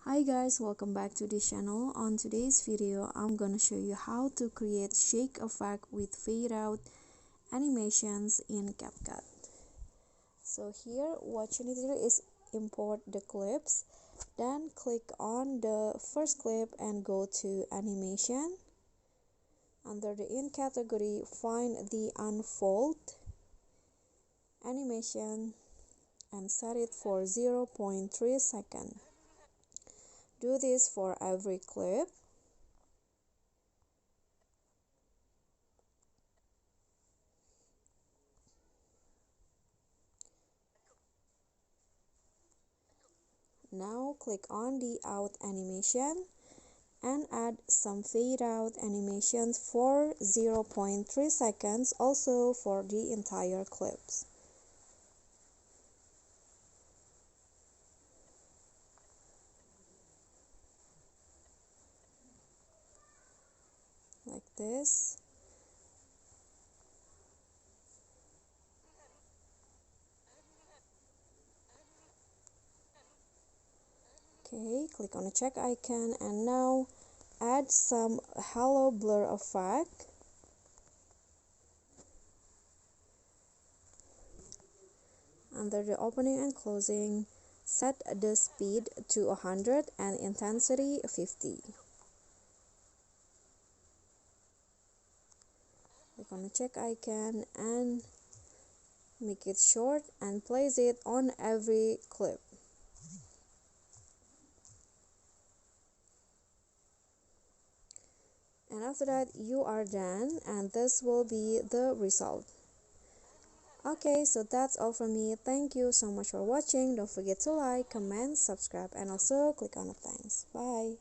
Hi guys, welcome back to the channel. On today's video, I'm gonna show you how to create shake effect with fade out animations in CapCut. So here, what you need to do is import the clips, then click on the first clip and go to animation. Under the in category, find the unfold animation and set it for 0.3 seconds. Do this for every clip. Now click on the out animation and add some fade out animations for 0.3 seconds, also for the entire clips. Like this. Okay, click on the check icon and now add some halo blur effect. Under the opening and closing, set the speed to 100 and intensity 50. Click on the check icon and make it short and place it on every clip. And after that, you are done, and this will be the result. Okay, so that's all from me. Thank you so much for watching. Don't forget to like, comment, subscribe, and also click on the thanks. Bye.